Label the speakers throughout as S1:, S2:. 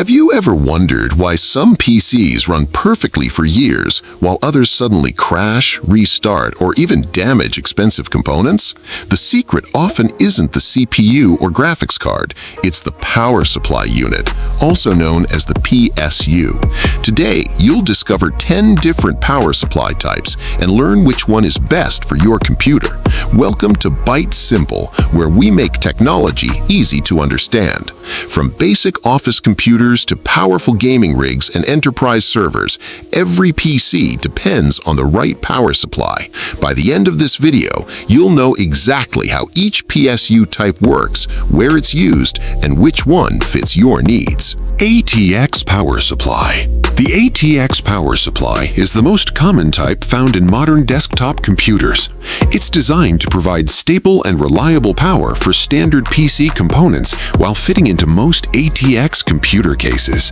S1: Have you ever wondered why some PCs run perfectly for years while others suddenly crash, restart, or even damage expensive components? The secret often isn't the CPU or graphics card, it's the power supply unit, also known as the PSU. Today, you'll discover 10 different power supply types and learn which one is best for your computer. Welcome to ByteSimple, where we make technology easy to understand. From basic office computers to powerful gaming rigs and enterprise servers, every PC depends on the right power supply. By the end of this video, you'll know exactly how each PSU type works, where it's used, and which one fits your needs. ATX Power Supply. The ATX Power Supply is the most common type found in modern desktop computers. It's designed to provide stable and reliable power for standard PC components while fitting into most ATX computer cases.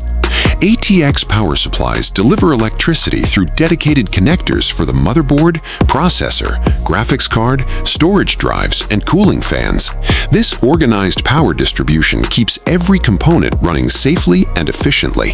S1: ATX power supplies deliver electricity through dedicated connectors for the motherboard, processor, graphics card, storage drives, and cooling fans. This organized power distribution keeps every component running safely and efficiently.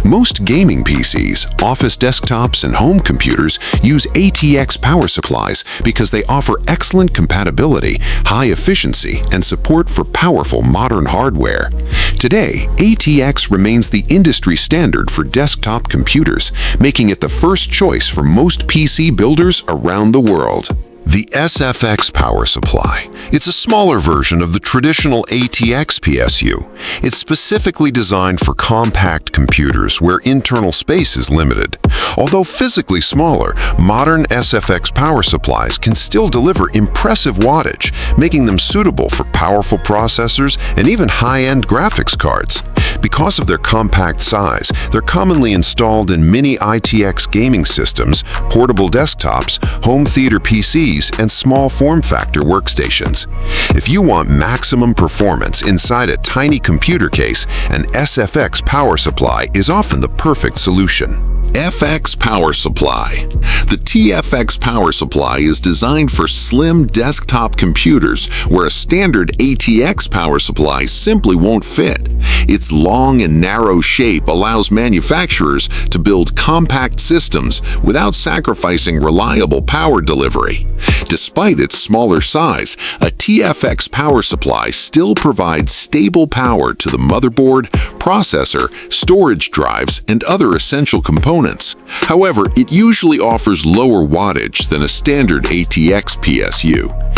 S1: Most gaming PCs, office desktops, and home computers use ATX power supplies because they offer excellent compatibility, high efficiency, and support for powerful modern hardware. Today, ATX remains the industry standard for desktop computers, making it the first choice for most PC builders around the world. The SFX Power Supply. It's a smaller version of the traditional ATX PSU. It's specifically designed for compact computers where internal space is limited. Although physically smaller, modern SFX power supplies can still deliver impressive wattage, making them suitable for powerful processors and even high-end graphics cards. Because of their compact size, they're commonly installed in mini ITX gaming systems, portable desktops, home theater PCs, and small form factor workstations. If you want maximum performance inside a tiny computer case, an SFX power supply is often the perfect solution. FX Power Supply. The TFX Power Supply is designed for slim desktop computers where a standard ATX power supply simply won't fit. Its long and narrow shape allows manufacturers to build compact systems without sacrificing reliable power delivery. Despite its smaller size, a TFX power supply still provides stable power to the motherboard, processor, storage drives, and other essential components. However, it usually offers lower wattage than a standard ATX PSU.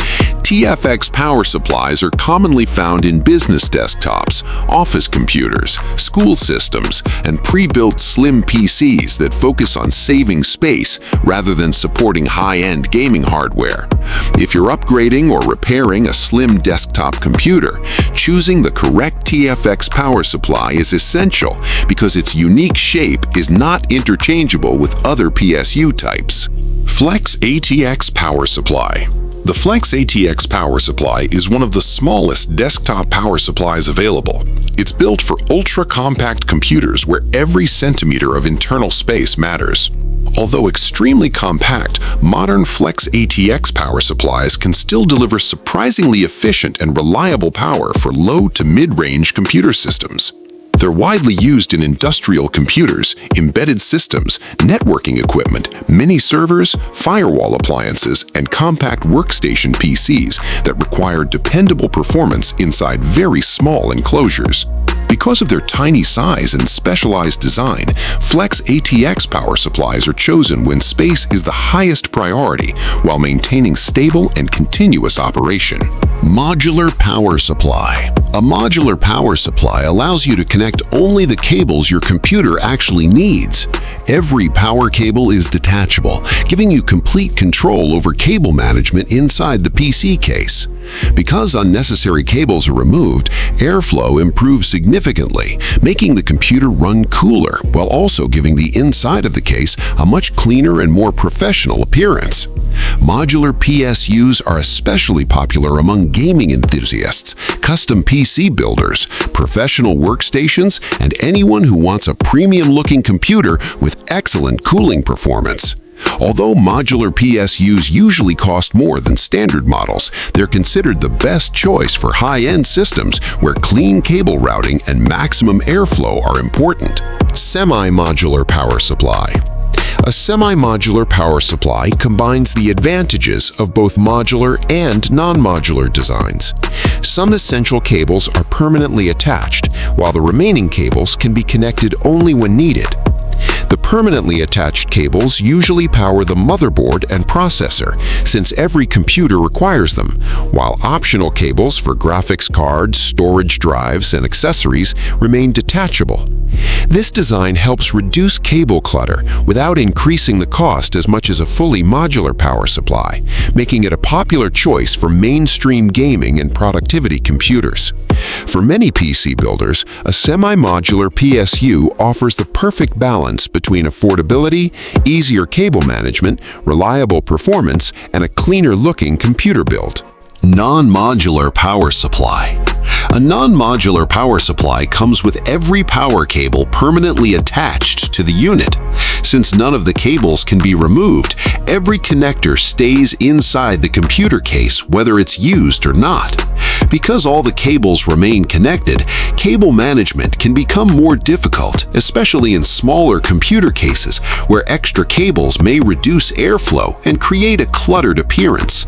S1: TFX power supplies are commonly found in business desktops, office computers, school systems, and pre-built slim PCs that focus on saving space rather than supporting high-end gaming hardware. If you're upgrading or repairing a slim desktop computer, choosing the correct TFX power supply is essential because its unique shape is not interchangeable with other PSU types. Flex ATX Power Supply. The Flex ATX Power Supply is one of the smallest desktop power supplies available. It's built for ultra-compact computers where every centimeter of internal space matters. Although extremely compact, modern Flex ATX power supplies can still deliver surprisingly efficient and reliable power for low to mid-range computer systems. They're widely used in industrial computers, embedded systems, networking equipment, mini servers, firewall appliances, and compact workstation PCs that require dependable performance inside very small enclosures. Because of their tiny size and specialized design, Flex ATX power supplies are chosen when space is the highest priority while maintaining stable and continuous operation. Modular Power Supply. A modular power supply allows you to connect only the cables your computer actually needs. Every power cable is detachable, giving you complete control over cable management inside the PC case. Because unnecessary cables are removed, airflow improves significantly, making the computer run cooler while also giving the inside of the case a much cleaner and more professional appearance. Modular PSUs are especially popular among gaming enthusiasts, custom PC builders, professional workstations, and anyone who wants a premium-looking computer with excellent cooling performance. Although modular PSUs usually cost more than standard models, they're considered the best choice for high-end systems where clean cable routing and maximum airflow are important. Semi-modular power supply. A semi-modular power supply combines the advantages of both modular and non-modular designs. Some essential cables are permanently attached, while the remaining cables can be connected only when needed. The permanently attached cables usually power the motherboard and processor, since every computer requires them, while optional cables for graphics cards, storage drives, and accessories remain detachable. This design helps reduce cable clutter without increasing the cost as much as a fully modular power supply, making it a popular choice for mainstream gaming and productivity computers. For many PC builders, a semi-modular PSU offers the perfect balance between affordability, easier cable management, reliable performance, and a cleaner-looking computer build. Non-modular power supply. A non-modular power supply comes with every power cable permanently attached to the unit. Since none of the cables can be removed, every connector stays inside the computer case whether it's used or not. Because all the cables remain connected, cable management can become more difficult, especially in smaller computer cases where extra cables may reduce airflow and create a cluttered appearance.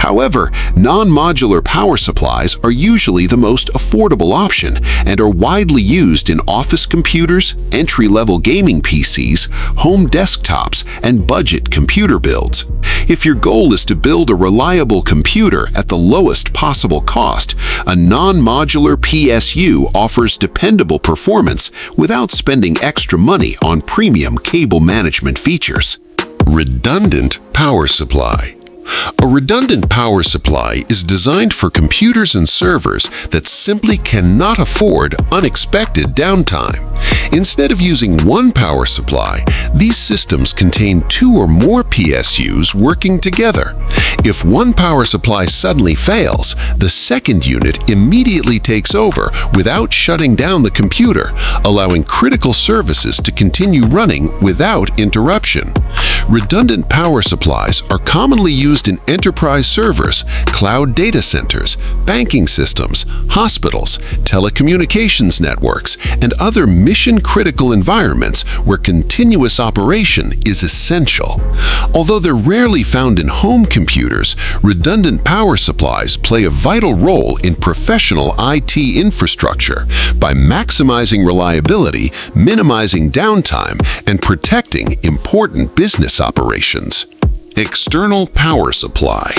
S1: However, non-modular power supplies are usually the most affordable option and are widely used in office computers, entry-level gaming PCs, home desktops, and budget computer builds. If your goal is to build a reliable computer at the lowest possible cost, a non-modular PSU offers dependable performance without spending extra money on premium cable management features. Redundant power supply. A redundant power supply is designed for computers and servers that simply cannot afford unexpected downtime. Instead of using one power supply, these systems contain two or more PSUs working together. If one power supply suddenly fails, the second unit immediately takes over without shutting down the computer, allowing critical services to continue running without interruption. Redundant power supplies are commonly used in enterprise servers, cloud data centers, banking systems, hospitals, telecommunications networks, and other mission-critical environments where continuous operation is essential. Although they're rarely found in home computers, redundant power supplies play a vital role in professional IT infrastructure by maximizing reliability, minimizing downtime, and protecting important business operations. External power supply.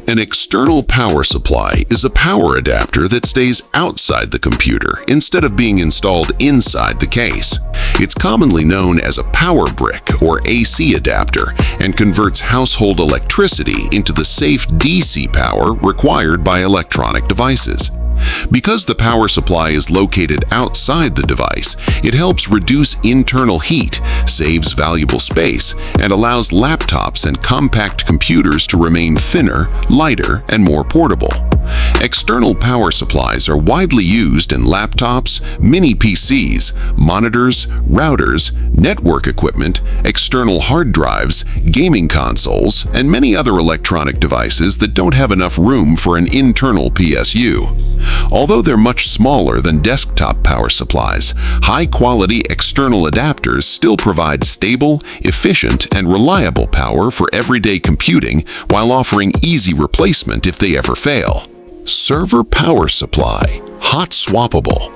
S1: An external power supply is a power adapter that stays outside the computer instead of being installed inside the case. It's commonly known as a power brick or AC adapter and converts household electricity into the safe DC power required by electronic devices. Because the power supply is located outside the device, it helps reduce internal heat, saves valuable space, and allows laptops and compact computers to remain thinner, lighter, and more portable. External power supplies are widely used in laptops, mini PCs, monitors, routers, network equipment, external hard drives, gaming consoles, and many other electronic devices that don't have enough room for an internal PSU. Although they're much smaller than desktop power supplies, high-quality external adapters still provide stable, efficient, and reliable power for everyday computing while offering easy replacement if they ever fail. Server power supply, Hot-Swappable.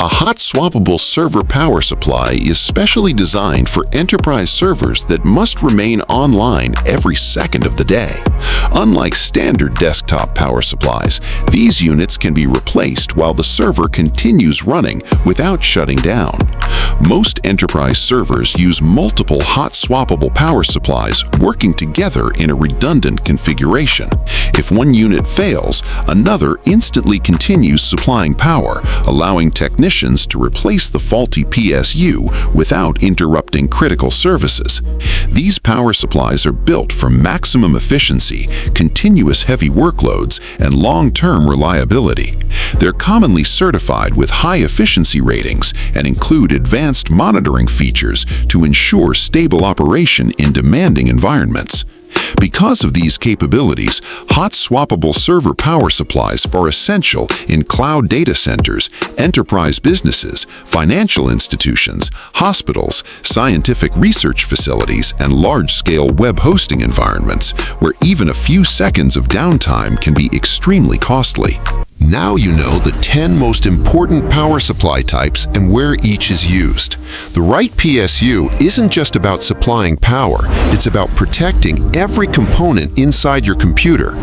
S1: A hot-swappable server power supply is specially designed for enterprise servers that must remain online every second of the day. Unlike standard desktop power supplies, these units can be replaced while the server continues running without shutting down. Most enterprise servers use multiple hot-swappable power supplies working together in a redundant configuration. If one unit fails, another instantly continues supplying power, allowing technicians to replace the faulty PSU without interrupting critical services. These power supplies are built for maximum efficiency, continuous heavy workloads, and long-term reliability. They're commonly certified with high efficiency ratings and include advanced monitoring features to ensure stable operation in demanding environments. Because of these capabilities, hot-swappable server power supplies are essential in cloud data centers, enterprise businesses, financial institutions, hospitals, scientific research facilities, and large-scale web hosting environments, where even a few seconds of downtime can be extremely costly. Now you know the 10 most important power supply types and where each is used. The right PSU isn't just about supplying power, it's about protecting every component inside your computer.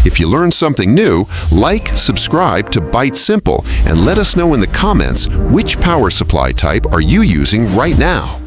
S1: If you learned something new, like, subscribe to ByteSimple, and let us know in the comments which power supply type are you using right now.